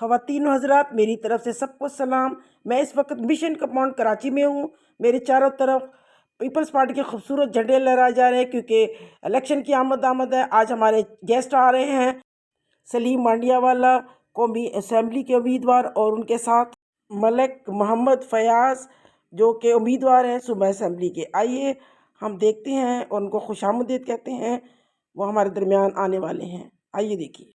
ख़वातीन व हज़रात, मेरी तरफ से सबको सलाम। मैं इस वक्त मिशन कंपाउंड कराची में हूँ। मेरे चारों तरफ पीपल्स पार्टी के खूबसूरत झंडे लहराए जा रहे हैं क्योंकि इलेक्शन की आमद है। आज हमारे गेस्ट आ रहे हैं सलीम मांडियावाला कौमी असम्बली के उम्मीदवार और उनके साथ मलिक मोहम्मद फयाज़ जो कि उम्मीदवार हैं सूबा असम्बली के। आइए हम देखते हैं और उनको खुशामदीद कहते हैं, वो हमारे दरमियान आने वाले हैं। आइए देखिए।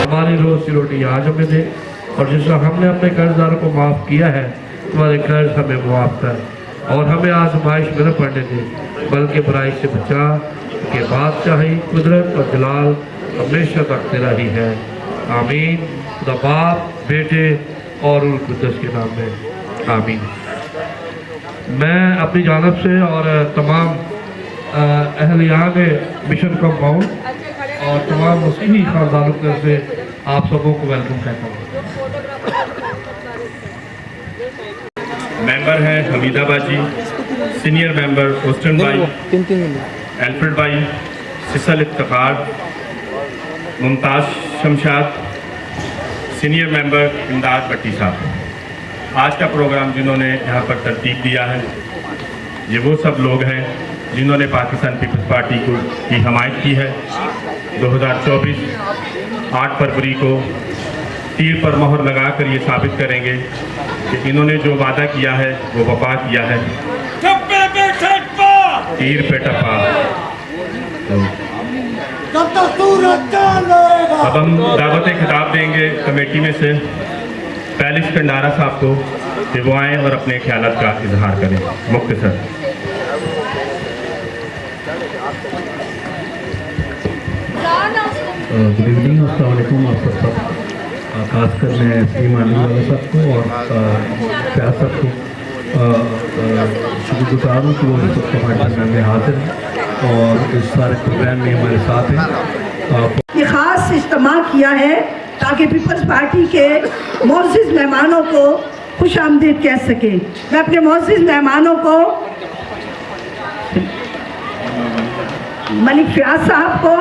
हमारी रोजी रोटी आज हमें दे और जिस तरह हमने अपने कर्जदारों को माफ़ किया है, तुम्हारे कर्ज हमें मुआफ़ कर और हमें आजमाइश में न पड़ने दे, बल्कि बुराई से बचा के बादशाही कुदरत और जलाल हमेशा तक तेरा ही है। आमीन। खुदा बाप, बेटे और रूह कुद्दस के नाम में आमीन। मैं अपनी जानब से और तमाम अहलियान मिशन कंपाउंड और तमाम मुस्लिम खानदानों की तरफ से आप सबों को वेलकम कहता हूँ। मेंबर हैं हमीदा बाजी, सीनियर मेंबर होस्टन भाई, एल्फ्रेड भाई, सिसल इफ्तिखार, मुमताज़ शमशाद, सीनियर मेंबर इमदाद भट्टी साहब। आज का प्रोग्राम जिन्होंने यहाँ पर तरतीब दिया है, ये वो सब लोग हैं जिन्होंने पाकिस्तान पीपल्स पार्टी की हमायत की है। 2024 8 फरवरी को तीर पर मोहर लगाकर ये साबित करेंगे कि इन्होंने जो वादा किया है वो वफा किया है। तीर पे टप्पा। अब हम दावत खिताब देंगे कमेटी में से पैलिस कंडारा साहब को कि वो आएँ और अपने ख्यालात का इजहार करें। मुख्तसर। गुड इवनिंग, अस्सलाम वालेकुम आप सब। खासकर मैं सलीम मांडियावाला साहब को और फयाज़ साहब को शुक्रगुजार हूँ कि वो इस वक्त हमारे प्रोग्राम में हाजिर हैं और इस सारे प्रोग्राम में हमारे साथ हैं। ये ख़ास इज्तिमा किया है ताकि पीपल्स पार्टी के मोअज़्ज़िज़ मेहमानों को खुश आमदीद कह सके। मैं अपने मोअज़्ज़िज़ मेहमानों को मलिक फयाज़ साहब को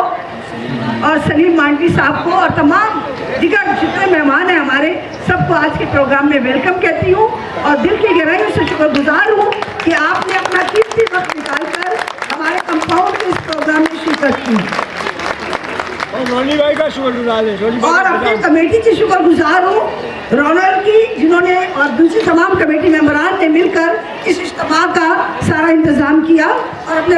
और सलीम मांडी साहब को और तमाम दिगर जितने मेहमान हैं हमारे सबको आज के प्रोग्राम में वेलकम कहती हूँ और दिल की गहराइयों से शुक्रगुजार हूँ कि आपने अपना कीमती वक्त निकालकर हमारे कंपाउंड के इस प्रोग्राम में शिरकत की भाई का शुक्रगुजार है और अपनी कमेटी की शुक्रगुजार हूँ, रौनक की, जिन्होंने और दूसरी तमाम कमेटी मेंबरान ने मिलकर इस इज्तिमा का सारा इंतज़ाम किया और अपने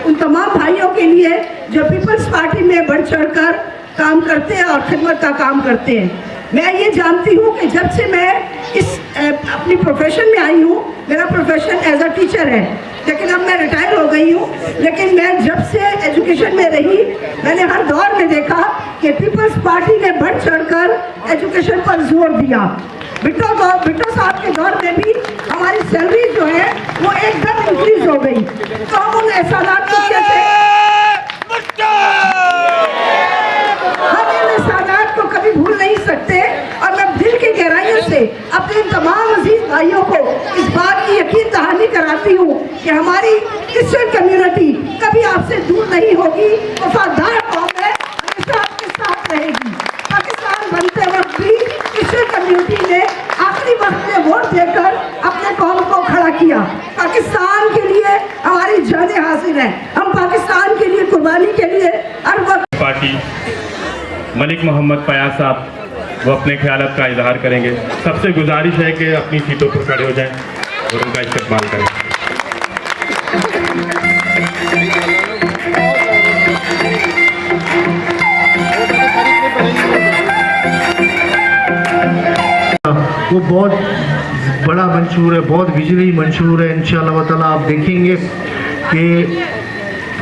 उन तमाम भाइयों के लिए जो पीपल्स पार्टी में बढ़ चढ़कर काम करते हैं और खिदमत का काम करते हैं। मैं ये जानती हूँ कि जब से मैं इस अपनी प्रोफेशन में आई हूँ, मेरा प्रोफेशन एज अ टीचर है, लेकिन अब मैं रिटायर हो गई हूँ, लेकिन मैं जब से एजुकेशन में रही मैंने हर दौर में देखा कि पीपल्स पार्टी ने बढ़ चढ़कर एजुकेशन पर जोर दिया। बिट्टो साहब के दौर में भी हमारी सैलरी जो है वो एकदम इंक्रीज हो गई। तो हम उन एहसानात को को कभी भूल नहीं सकते और मैं दिल की गहराइयों से अपने तमाम अजीज भाइयों को इस बात की यकीन दहानी कराती हूँ कि हमारी क्रिश्चियन कम्युनिटी कभी आपसे दूर नहीं होगी, वफादार कौम है, हमेशा आपके साथ रहेगी। पाकिस्तान बनते वक्त भी क्रिश्चियन कम्युनिटी ने आखिरी वक्त में वोट देकर अपने कौम को खड़ा किया। पाकिस्तान के लिए हमारी जानें हाजिर हैं, हम पाकिस्तान के लिए कुर्बानी के लिए हर वक्त। पार्टी मलिक मोहम्मद फयाज़ साहब वो अपने ख्यालात का इजहार करेंगे। सबसे गुजारिश है कि अपनी सीटों पर खड़े हो जाएं और उनका इस्तेमाल करें। वो बहुत बड़ा मंशूर है, बहुत विजली मंशूर है। इंशाअल्लाह ताला आप देखेंगे कि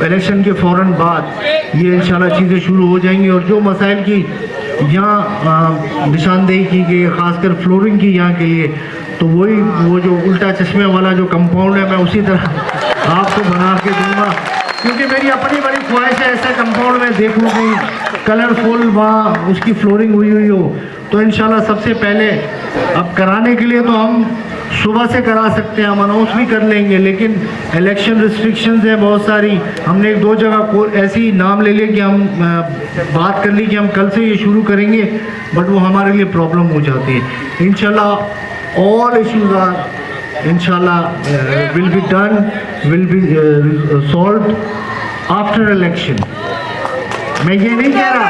इलेक्शन के फ़ौरन बाद ये इंशाल्लाह चीज़ें शुरू हो जाएंगी और जो मसाइल की यहाँ निशानदेही की गई, ख़ासकर फ्लोरिंग की यहाँ के लिए, तो वो जो उल्टा चश्मे वाला जो कंपाउंड है मैं उसी तरह आपको बना के दूँगा, क्योंकि मेरी अपनी बड़ी ख्वाहिश है ऐसे कंपाउंड में देखूँ कहीं कलरफुल वहाँ उसकी फ्लोरिंग हुई हो, तो इंशाल्लाह सबसे पहले अब कराने के लिए तो हम सुबह से करा सकते हैं, हम अनाउंस भी कर लेंगे, लेकिन इलेक्शन रिस्ट्रिक्शंस हैं बहुत सारी। हमने एक दो जगह को ऐसी नाम ले लिया कि हम बात कर ली कि हम कल से ये शुरू करेंगे, बट वो हमारे लिए प्रॉब्लम हो जाती है। इंशाल्लाह ऑल इश्यूज आर इंशाल्लाह will be done, will be solve after election. मैं ये नहीं कह रहा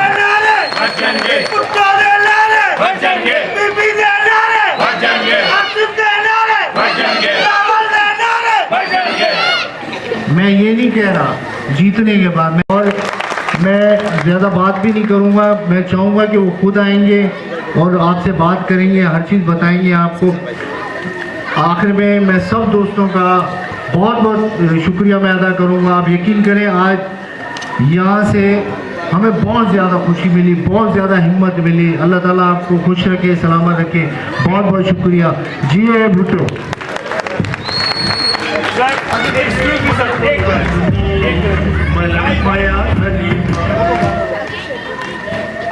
मैं ये नहीं कह रहा जीतने के बाद में, और मैं ज़्यादा बात भी नहीं करूँगा। मैं चाहूँगा कि वो खुद आएंगे और आपसे बात करेंगे, हर चीज़ बताएंगे आपको। आखिर में मैं सब दोस्तों का बहुत बहुत शुक्रिया मैं अदा करूँगा। आप यकीन करें आज यहाँ से हमें बहुत ज़्यादा खुशी मिली, बहुत ज़्यादा हिम्मत मिली। अल्लाह ताला आपको खुश रखे, सलामत रखे। बहुत बहुत शुक्रिया। जी भुट्टो।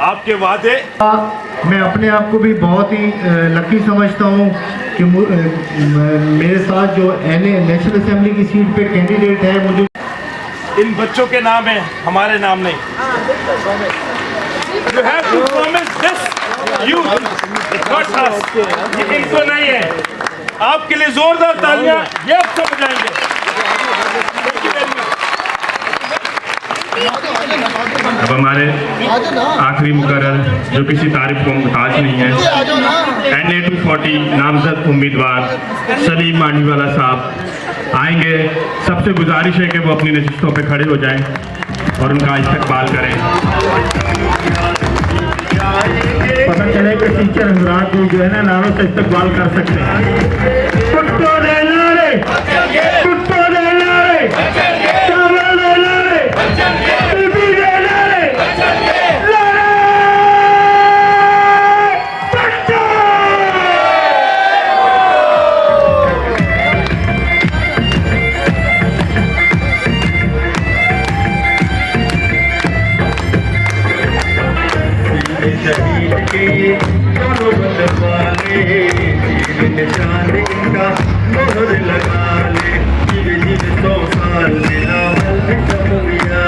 आपके वादे, मैं अपने आप को भी बहुत ही लकी समझता हूँ कि मेरे साथ जो नेशनल असेंबली की सीट पे कैंडिडेट है, मुझे इन बच्चों के नाम है, हमारे नाम नहीं। You have to promise this youth, not us। ये इनको नहीं है। आपके लिए जोरदार तालियां, ये आप सब बजाएंगे। अब हमारे आखिरी मुकर्रर जो किसी तारीफ को मुहताज नहीं है, NA 240 नामजद उम्मीदवार सलीम मांडीवाला साहब आएंगे। सबसे गुजारिश है कि वो अपनी नशिस्तों पे खड़े हो जाएं और उनका इस्तकबाल करें। पता चले कि टीचर अनुराग को जो है ना नारों से इस्तकबाल कर सकते हैं। कुत्तों दे नारे, कुत्तों दे नारे, चावल दे नारे, बीबी दे नारे, नारे पट्टा। शहीद के ये दोनों बदमाले, निशान इनका मोहर लगा ले। जीव जीव 100 साल बिलावल में समूया,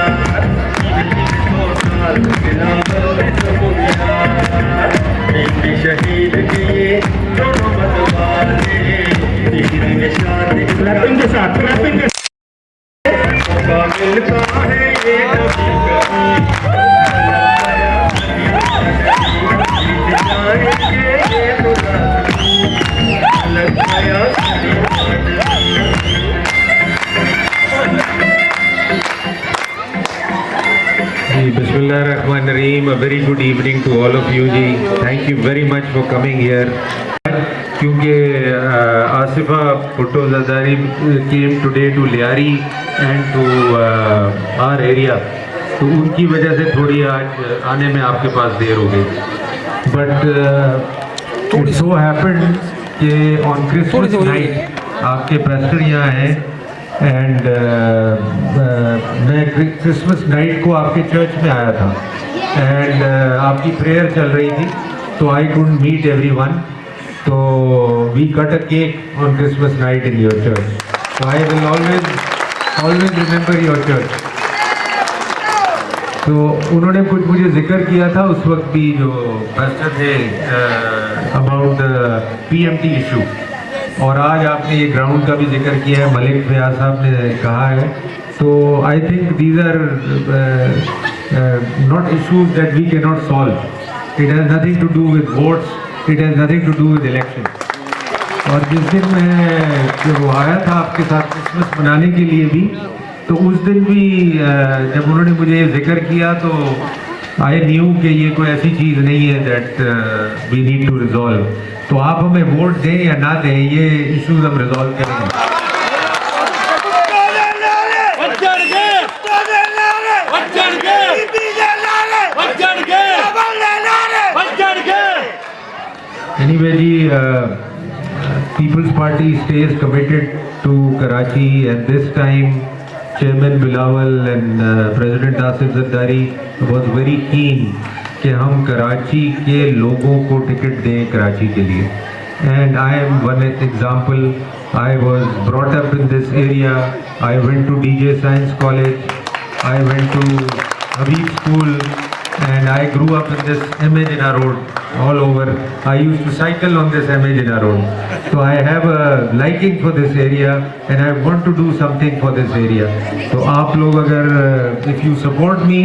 जीव जीव 100 साल बिलावल में समूया। एक शहीद के ये दोनों बदमाले, निशान इनका क्लैपिंग के साथ, क्लैपिंग के साथ मिलता है ये कभी कभी। Bismillahirrahmanirrahim. A very good evening to all of you ji. Thank you very much for coming here. क्योंकि Asifa Bhutto Zardari came today to Lyari and to our area, तो उनकी वजह से थोड़ी आज आने में आपके पास देर हो गई। बट it so happened कि on Christmas night आपके पैस्टर यहाँ हैं एंड मैं क्रिसमस नाइट को आपके चर्च में आया था एंड आपकी प्रेयर चल रही थी, तो आई कुडंट मीट एवरीवन, तो we cut a cake on Christmas night in your church, so I will always remember your church। तो उन्होंने कुछ मुझे जिक्र किया था उस वक्त भी जो पास्टर थे अबाउट PMT इशू, और आज आपने ये ग्राउंड का भी जिक्र किया है, मलिक फयाज साहब ने कहा है। तो I think these are not issues that we can not solve. It has nothing to do with votes, it has nothing to do with election. और जिस दिन मैं जब वो आया था आपके साथ क्रिसमस मनाने के लिए भी, तो उस दिन भी जब उन्होंने मुझे ये जिक्र किया तो आई न्यू कि ये कोई ऐसी चीज़ नहीं है that we need to resolve. तो आप हमें वोट दें या ना दें, ये इश्यूज हम रिजॉल्व करेंगे। Anyway ji, People's Party stays committed to Karachi, and this time Chairman Bilawal and President Asif Zardari was very keen कि हम कराची के लोगों को टिकट दें कराची के लिए. And I am one example. I was brought up in this area. I went to DJ Science College. I went to Habib School, and I grew up in this MA Jinnah Road all over. I used to cycle on this MA Jinnah Road. So I have a liking for this area, and I want to do something for this area. So आप लोग अगर if you support me,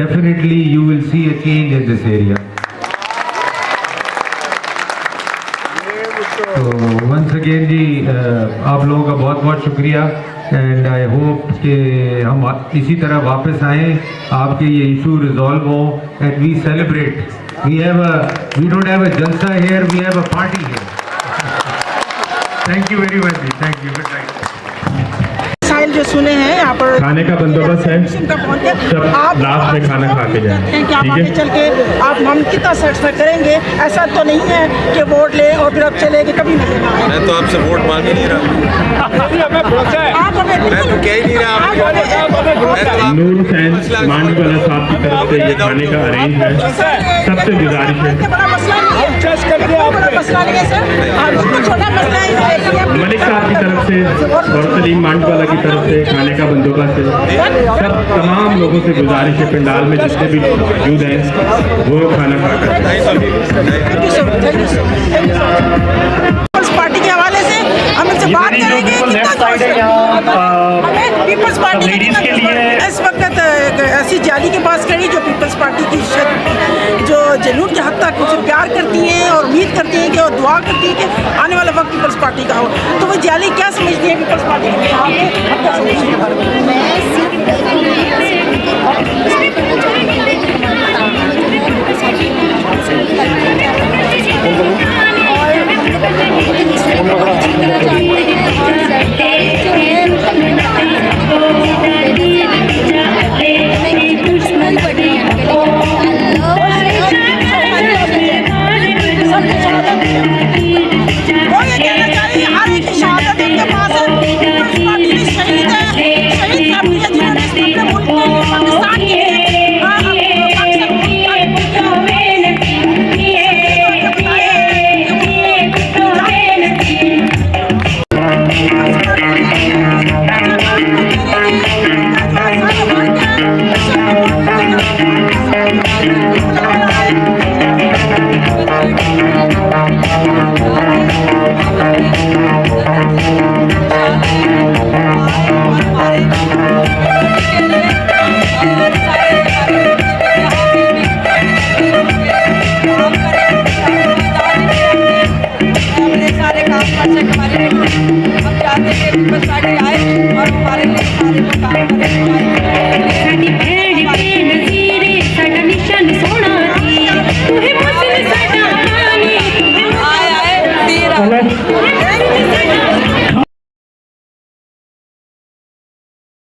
definitely you will see a change in this area. तो once again जी आप लोगों का बहुत बहुत शुक्रिया, एंड आई होप कि हम इसी तरह वापस आएँ, आपके ये इशू रिजॉल्व हो, and we celebrate. We don't have a जलसा here, we have a party here. Thank you very much ji, thank you, good night. साइल जो सुने हैं यहाँ पर खाने का बंदोबस्त है, सब लास्ट में खाना खा के जाएं. कि आप आगे चल के आप हम कितना सेटिस्फाई करेंगे. ऐसा तो नहीं है कि वोट ले और फिर अब चले कि कभी नजर ना आए. मैं तो आपसे वोट मांग ही नहीं रहा. आप हमें मैं तो कह ही नहीं रहा. नूर हुसैन मांडवाला साहब की तरफ से ये खाने का अरेंज है. सबसे गुजारिश है, बड़ा मसला नहीं है, बड़ा मसला नहीं है सर, आपको छोटा मसला है. मलिक साहब की तरफ से और सलीम मांडवाला की तरफ से खाने का बंदोबस्त है. सब तमाम लोगों से गुजारिश है, पंडाल में जितने भी लोग मौजूद हैं वो खाना खा कर. पीपल्स पार्टी के हवाले से हम इनसे बात करेंगे. हमें पीपल्स पार्टी के लिए इस वक्त ऐसी जाली के पास खड़ी जो पीपल्स पार्टी की जो जुनून के हद तक उनसे प्यार करती हैं और उम्मीद करती हैं कि और दुआ करती हैं कि आने वाला वक्त पीपल्स पार्टी का हो. तो वो जाली क्या समझती है पीपल्स पार्टी के हम क्या समझते हम चाहते हैं कि पीपल्स पार्टी आए और हमारे लिए सारे काम करें.